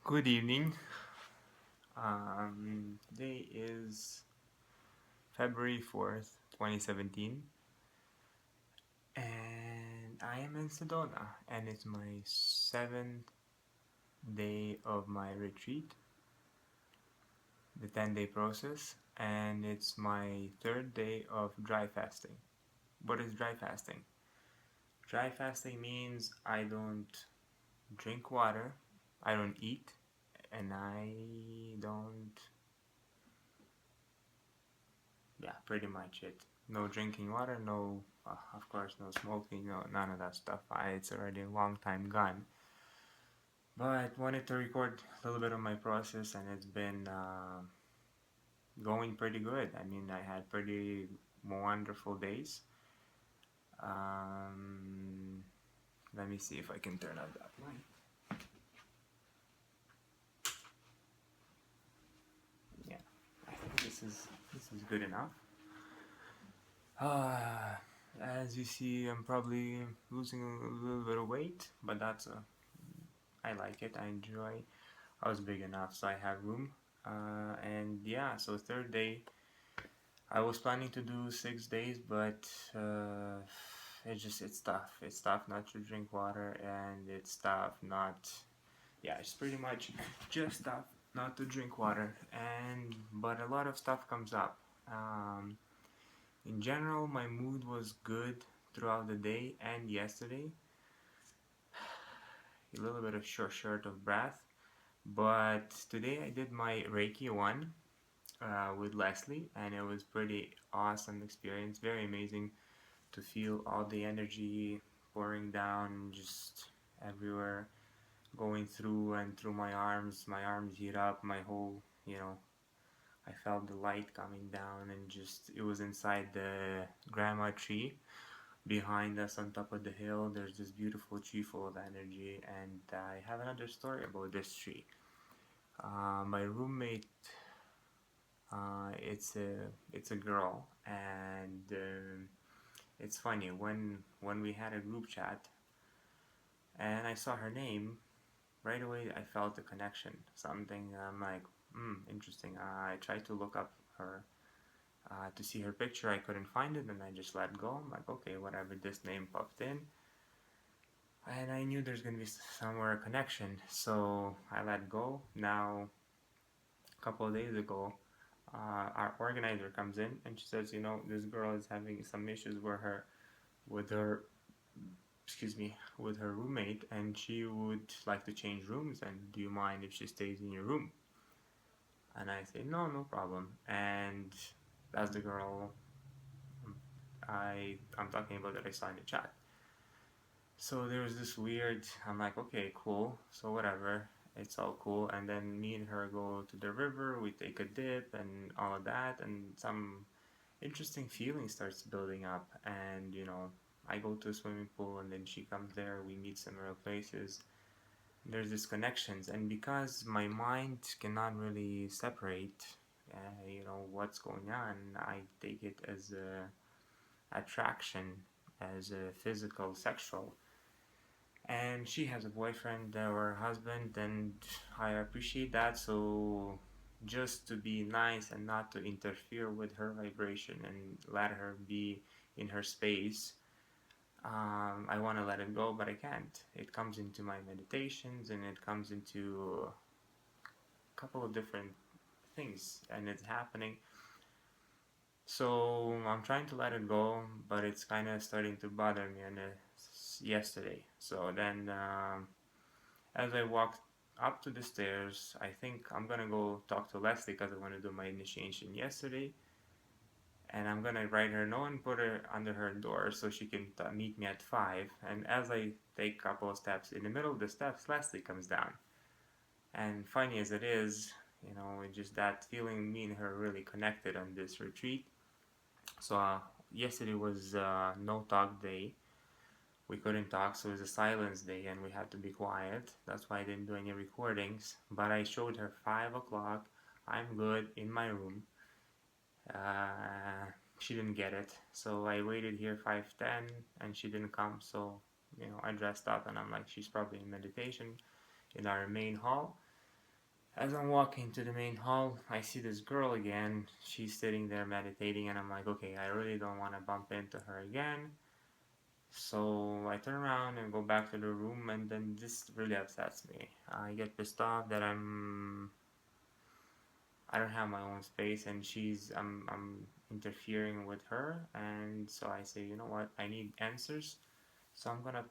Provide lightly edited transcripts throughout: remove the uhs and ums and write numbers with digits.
Good evening. Today is February 4th, 2017, and I am in Sedona, and it's my 7th day of my retreat, the 10-day process, and it's my 3rd day of dry fasting. What is dry fasting? Dry fasting means I don't drink water, I don't eat, and I don't yeah, pretty much it. No drinking water, no, of course, no smoking, no, none of that stuff. It's already a long time gone. But wanted to record a little bit of my process, and it's been going pretty good. I mean, I had pretty wonderful days. Um, Let me see if I can turn on that light. Yeah, I think this is good enough. As you see, I'm probably losing a little bit of weight, but I like it. I enjoy. I was big enough, so I have room. And yeah, so 3rd day, I was planning to do 6 days, but it's tough. It's tough not to drink water, and it's tough not. Yeah, it's pretty much just tough not to drink water, and but a lot of stuff comes up. Um, in general, my mood was good throughout the day and yesterday. A little bit of short of breath, but today I did my Reiki 1 with Lesie, and it was pretty awesome experience. Very amazing to feel all the energy pouring down just everywhere, going through and through my arms. My arms heat up, my whole, I felt the light coming down, and just it was inside the grandma tree behind us on top of the hill. There's this beautiful tree full of energy, and I have another story about this tree. My roommate, it's a girl, and it's funny when we had a group chat, and I saw her name. Right away, I felt a connection. Something I'm like, interesting. I tried to look up her to see her picture. I couldn't find it, and I just let go. I'm like, okay, whatever. This name popped in, and I knew there's gonna be somewhere a connection, so I let go. Now, a couple of days ago, our organizer comes in and she says, this girl is having some issues with her, excuse me, with her roommate, and she would like to change rooms. And do you mind if she stays in your room? And I say, no, no problem. And that's the girl I'm talking about that I saw in the chat. So there was this weird, I'm like, okay, cool, so whatever, it's all cool. And then me and her go to the river, we take a dip and all of that, and some interesting feeling starts building up. And I go to a swimming pool, and then she comes there, we meet similar places. There's these connections, and because my mind cannot really separate, what's going on, I take it as a attraction, as a physical, sexual. And she has a boyfriend or husband, and I appreciate that. So just to be nice and not to interfere with her vibration and let her be in her space, I want to let it go, but I can't. It comes into my meditations, and it comes into a couple of different things, and it's happening. So I'm trying to let it go, but it's kind of starting to bother me. And yesterday, so then as I walked up to the stairs, I think I'm gonna go talk to Lesie because I want to do my initiation yesterday, and I'm gonna write her note and put her under her door so she can meet me at 5. And as I take a couple of steps, in the middle of the steps, Lesie comes down. And funny as it is, just that feeling, me and her really connected on this retreat. So yesterday was no talk day. We couldn't talk, so it was a silence day, and we had to be quiet. That's why I didn't do any recordings. But I showed her 5 o'clock. I'm good in my room. She didn't get it, so I waited here 5:10, and she didn't come. So I dressed up, and I'm like, she's probably in meditation in our main hall. As I'm walking to the main hall, I see this girl again. She's sitting there meditating, and I'm like, okay, I really don't want to bump into her again. So I turn around and go back to the room, and then this really upsets me. I get pissed off that I don't have my own space, and I'm interfering with her, and so I say, you know what, I need answers, so I'm gonna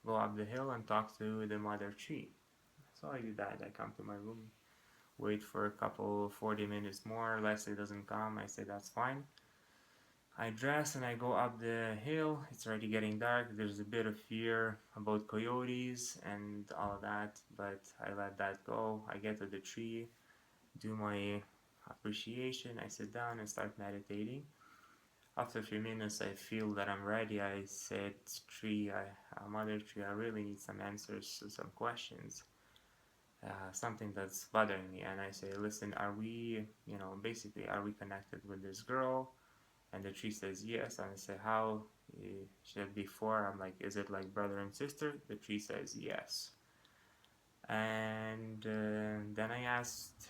go up the hill and talk to the mother tree. So I do that. I come to my room, wait for a couple 40 minutes more. Leslie doesn't come. I say that's fine. I dress and I go up the hill. It's already getting dark. There's a bit of fear about coyotes and all of that, but I let that go. I get to the tree, do my appreciation. I sit down and start meditating. After a few minutes, I feel that I'm ready. I said, Tree, Mother Tree, I really need some answers to some questions. Something that's bothering me. And I say, listen, are we, basically, are we connected with this girl? And the tree says yes. And I say, how? She said before. I'm like, is it like brother and sister? The tree says yes. And then I asked,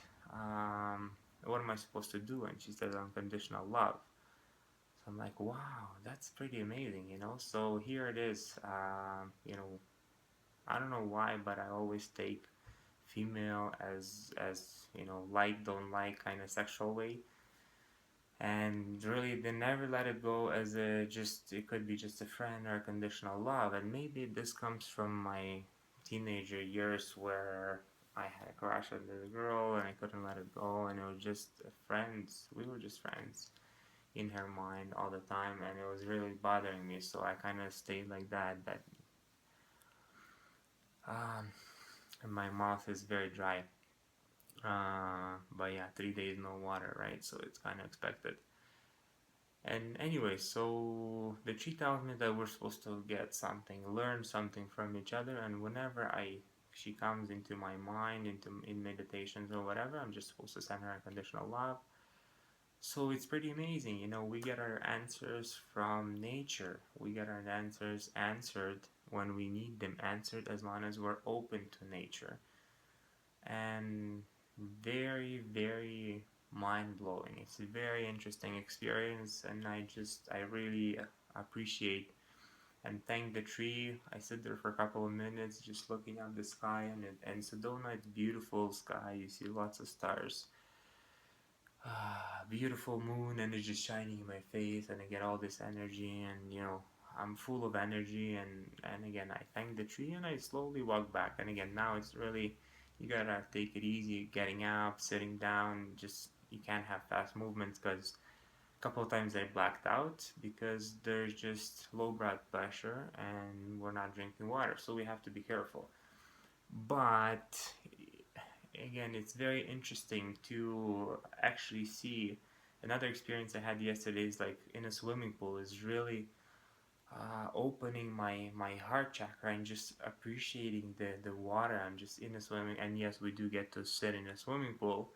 what am I supposed to do? And she said, unconditional love. So I'm like, wow, that's pretty amazing, So here it is. I don't know why, but I always take female as like don't like kind of sexual way, and really they never let it go as a just it could be just a friend or a conditional love. And maybe this comes from my teenager years where I had a crush on this girl and I couldn't let it go, and it was just friends. We were just friends in her mind all the time, and it was really bothering me. So I kind of stayed like that. Um, and my mouth is very dry. But yeah, 3 days no water, right? So it's kind of expected. And anyway, so the tree tells me that we're supposed to get something, learn something from each other, and whenever she comes into my mind, in meditations or whatever, I'm just supposed to send her unconditional love. So it's pretty amazing, we get our answers from nature. We get our answers answered when we need them answered, as long as we're open to nature. And very, very mind-blowing. It's a very interesting experience, and I really appreciate and thank the tree. I sit there for a couple of minutes just looking at the sky, and Sedona, it's beautiful sky. You see lots of stars. Beautiful moon, and it's just shining in my face, and I get all this energy, and I'm full of energy. And again, I thank the tree, and I slowly walk back. And again, now it's really, you gotta take it easy, getting up, sitting down. Just, you can't have fast movements, because a couple of times I blacked out because there's just low blood pressure and we're not drinking water, so we have to be careful. But again, it's very interesting to actually see. Another experience I had yesterday is like in a swimming pool, is really opening my heart chakra and just appreciating the water. I'm just in a swimming, and yes, we do get to sit in a swimming pool,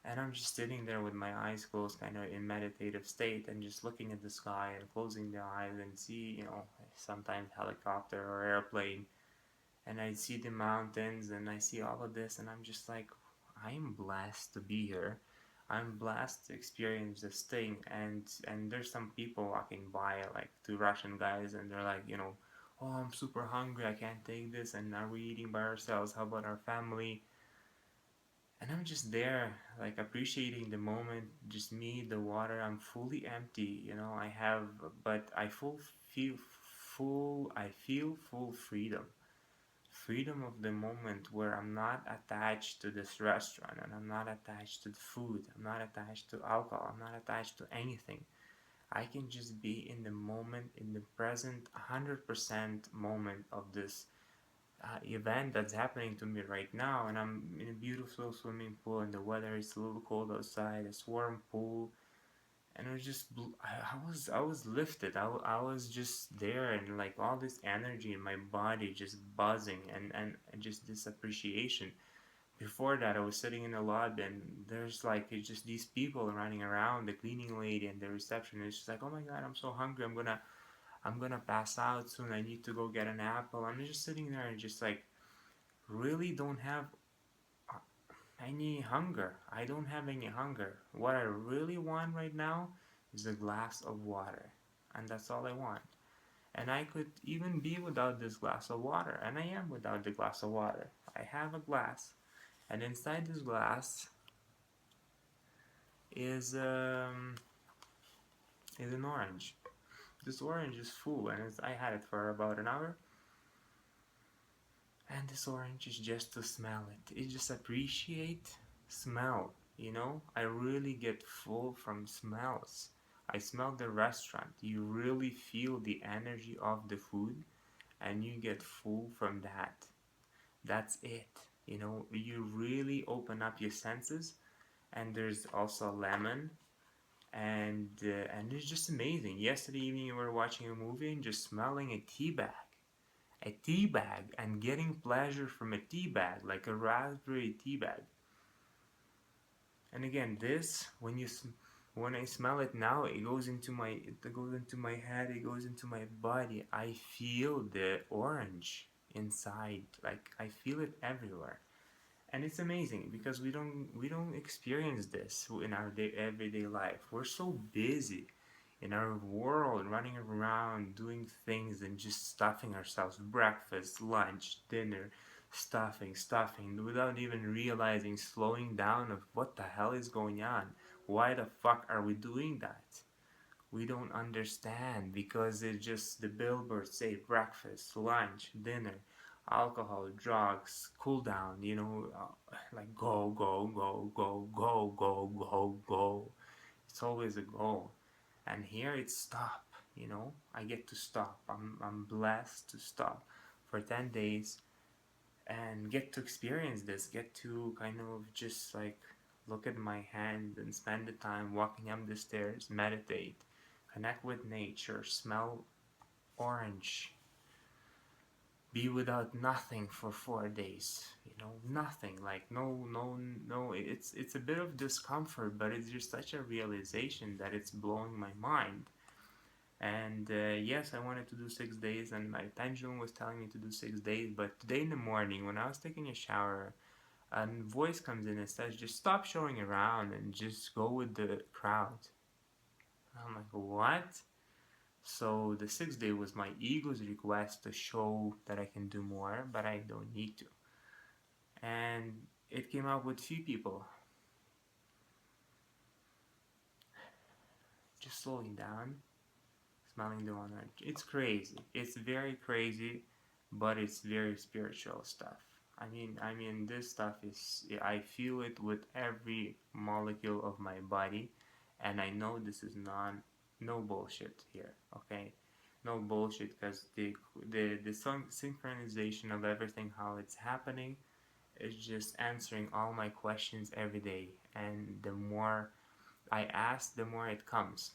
and I'm just sitting there with my eyes closed, kind of in meditative state, and just looking at the sky and closing the eyes and see, sometimes helicopter or airplane, and I see the mountains and I see all of this, and I'm just like, I'm blessed to be here. I'm blessed to experience this thing. And there's some people walking by, like two Russian guys, and they're like, oh, I'm super hungry, I can't take this, and are we eating by ourselves? How about our family? And I'm just there, like appreciating the moment, just me, the water. I'm fully empty, I have, but I feel full freedom. Freedom of the moment, where I'm not attached to this restaurant, and I'm not attached to the food, I'm not attached to alcohol, I'm not attached to anything. I can just be in the moment, in the present 100% moment of this event that's happening to me right now. And I'm in a beautiful swimming pool, and the weather is a little cold outside, a warm pool, and it was just I was lifted. I was just there, and like all this energy in my body just buzzing, and just this appreciation. Before that, I was sitting in the lobby, and there's like it's just these people running around, the cleaning lady and the receptionist. She's like, oh my god, I'm so hungry, I'm gonna pass out soon, I need to go get an apple. I'm just sitting there and just like really don't have any hunger. I don't have any hunger. What I really want right now is a glass of water. And that's all I want. And I could even be without this glass of water. And I am without the glass of water. I have a glass. And inside this glass is an orange. This orange is full, and I had it for about an hour. And this orange is just to smell it. It just appreciate smell. I really get full from smells. I smell the restaurant. You really feel the energy of the food, and you get full from that. That's it. You really open up your senses. And there's also lemon, and it's just amazing. Yesterday evening we were watching a movie and just smelling a tea bag, and getting pleasure from a tea bag, like a raspberry tea bag. And again, this when I smell it now, it goes into my head, it goes into my body. I feel the orange inside, like I feel it everywhere. And it's amazing because we don't experience this in our everyday life. We're so busy in our world, running around doing things and just stuffing ourselves, breakfast, lunch, dinner, stuffing without even realizing, slowing down of what the hell is going on. Why the fuck are we doing that? We don't understand because it's just the billboards say breakfast, lunch, dinner, alcohol, drugs, cool down, like go, go, go, go, go, go, go, go. It's always a goal. And here it's stop, I get to stop. I'm blessed to stop for 10 days and get to experience this, get to kind of just like look at my hand and spend the time walking up the stairs, meditate, connect with nature, smell orange, be without nothing for 4 days. Nothing, like no. It's a bit of discomfort, but it's just such a realization that it's blowing my mind. And yes, I wanted to do 6 days, and my pendulum was telling me to do 6 days. But today in the morning, when I was taking a shower, a voice comes in and says, "Just stop showing around and just go with the crowd." I'm like, "What?" So the 6th day was my ego's request to show that I can do more, but I don't need to. And it came out with few people. Just slowing down, smelling the one. It's crazy. It's very crazy, but it's very spiritual stuff. I mean, this stuff is. I feel it with every molecule of my body, and I know this is no bullshit here. Okay, no bullshit, because the synchronization of everything, how it's happening, is just answering all my questions every day, and the more I ask, the more it comes.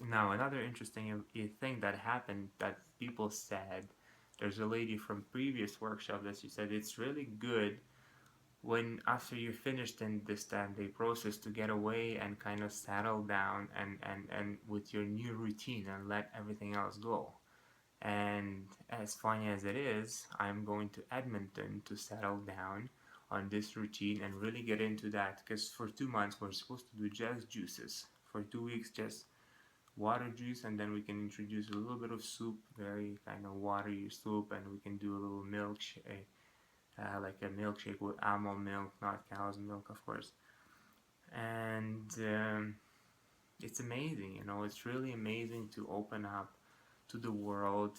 Now, another interesting thing that happened that people said, there's a lady from previous workshop that she said it's really good when after you're finished in this 10-day process to get away and kind of settle down and with your new routine and let everything else go. And as funny as it is, I'm going to Edmonton to settle down on this routine and really get into that, because for 2 months we're supposed to do just juices. For 2 weeks, just water juice, and then we can introduce a little bit of soup, very kind of watery soup, and we can do a little milkshake, like a milkshake with almond milk, not cow's milk, of course. And it's amazing, it's really amazing to open up to the world,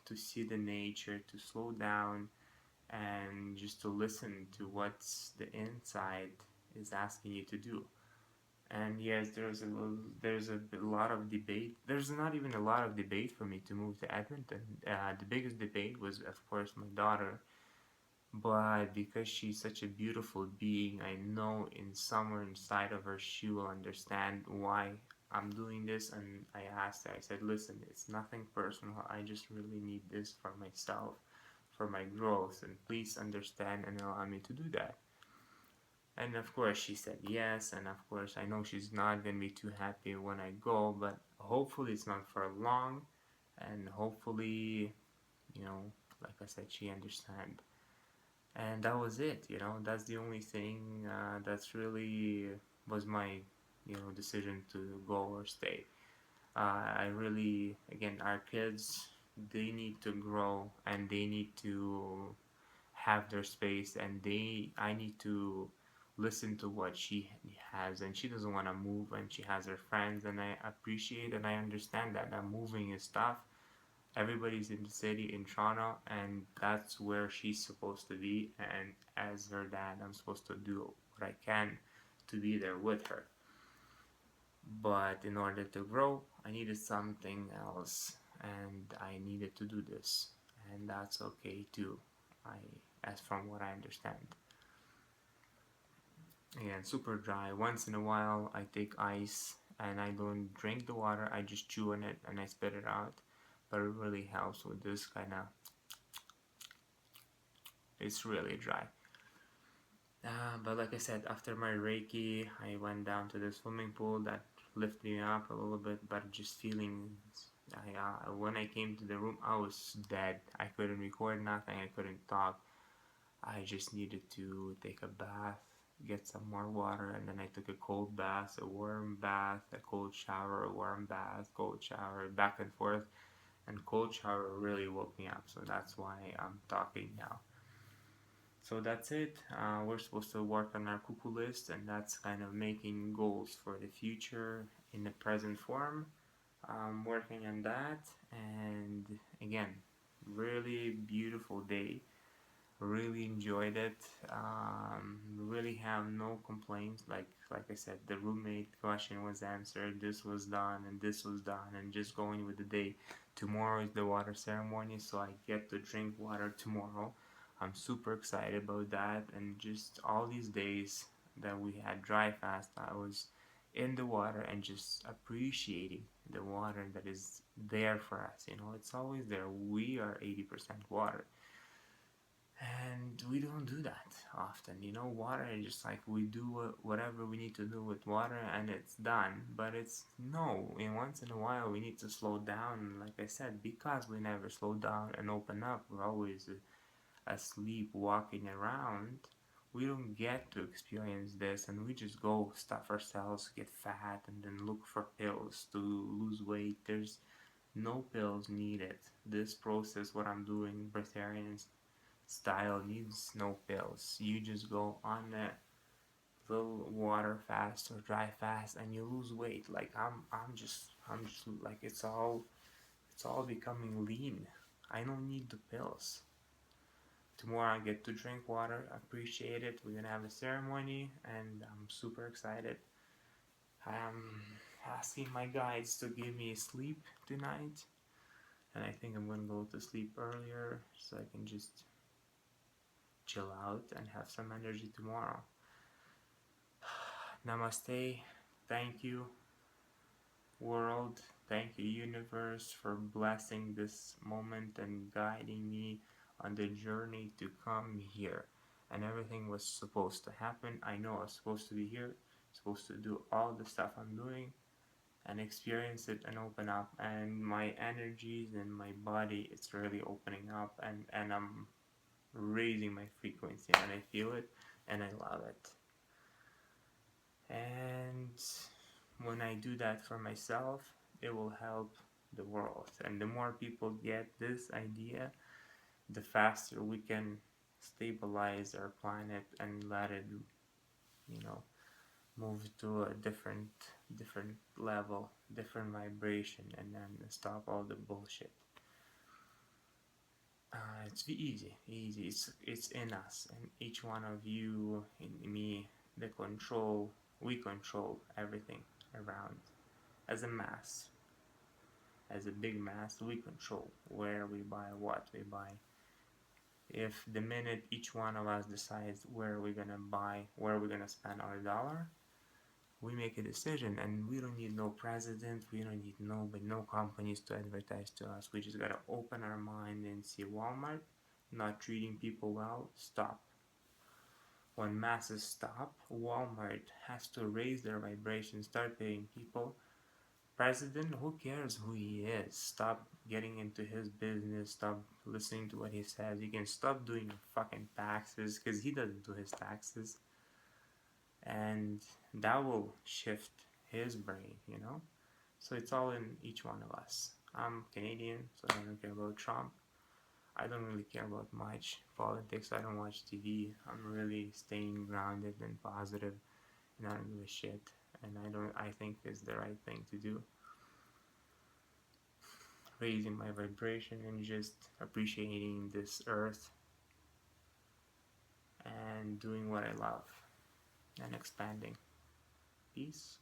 to see the nature, to slow down, and just to listen to what's the inside is asking you to do. And yes, there's a lot of debate. There's not even a lot of debate for me to move to Edmonton. The biggest debate was, of course, my daughter. But because she's such a beautiful being, I know in somewhere inside of her she will understand why I'm doing this. And I asked her, I said, "Listen, it's nothing personal. I just really need this for myself, for my growth, and please understand and allow me to do that." And of course she said yes, and of course I know she's not going to be too happy when I go, but hopefully it's not for long, and hopefully, like I said, she understands. And that was it. That's the only thing that's really was my decision to go or stay. I really, again, our kids, they need to grow and they need to have their space, and I need to listen to what she has, and she doesn't want to move, and she has her friends, and I appreciate and I understand that moving is tough. Everybody's in the city in Toronto, and that's where she's supposed to be, and as her dad, I'm supposed to do what I can to be there with her. But in order to grow, I needed something else, and I needed to do this, and that's okay too. I, as from what I understand. Again, super dry. Once in a while, I take ice, and I don't drink the water. I just chew on it and I spit it out. But it really helps with this kind of. It's really dry. But like I said, after my Reiki, I went down to the swimming pool that lifted me up a little bit, but just feeling. When I came to the room, I was dead. I couldn't record nothing. I couldn't talk. I just needed to take a bath, get some more water, and then I took a cold bath, a warm bath, a cold shower, a warm bath, cold shower, back and forth. And cold shower really woke me up, so that's why I'm talking now. So that's it. We're supposed to work on our cuckoo list, and that's kind of making goals for the future in the present form. I'm working on that, and again, really beautiful day. Really enjoyed it. Really have no complaints. Like I said, the roommate question was answered. This was done, and this was done, and just going with the day. Tomorrow is the water ceremony, so I get to drink water tomorrow. I'm super excited about that, and just all these days that we had dry fast, I was in the water and just appreciating the water that is there for us. It's always there. We are 80% water, and we don't do that often. Water is just like we do whatever we need to do with water and it's done. But it's no, in once in a while we need to slow down. Like I said, because we never slow down and open up, we're always asleep walking around. We don't get to experience this, and we just go stuff ourselves, get fat, and then look for pills to lose weight. There's no pills needed. This process, what I'm doing, breatharian style, needs no pills. You just go on a little water fast or dry fast and you lose weight. Like I'm just like it's all becoming lean. I don't need the pills. Tomorrow I get to drink water, appreciate it. We're gonna have a ceremony and I'm super excited. I'm asking my guides to give me sleep tonight, and I think I'm gonna go to sleep earlier so I can just chill out and have some energy tomorrow. Namaste. Thank you, world. Thank you, universe, for blessing this moment and guiding me on the journey to come here. And everything was supposed to happen. I know I was supposed to be here, supposed to do all the stuff I'm doing and experience it and open up. And my energies and my body, it's really opening up, and I'm raising my frequency, and I feel it and I love it. And when I do that for myself, it will help the world. And the more people get this idea, the faster we can stabilize our planet and let it, you know, move to a different level, different vibration, and then stop all the bullshit. It's easy. It's in us, and each one of you, in me, the control. We control everything around. As a mass, as a big mass, we control where we buy, what we buy. If the minute each one of us decides where we're gonna buy, where we're gonna spend our dollar, we make a decision, and we don't need no president, we don't need no companies to advertise to us. We just gotta open our mind and see Walmart not treating people well. Stop. When masses stop, Walmart has to raise their vibration, start paying people president, who cares who he is? Stop getting into his business. Stop listening to what he says. You can stop doing your fucking taxes because he doesn't do his taxes. And that will shift his brain, you know? So it's all in each one of us. I'm Canadian, so I don't care about Trump. I don't really care about much politics. I don't watch TV. I'm really staying grounded and positive, and I don't give a shit. And I think it's the right thing to do. Raising my vibration and just appreciating this earth and doing what I love and expanding. Peace.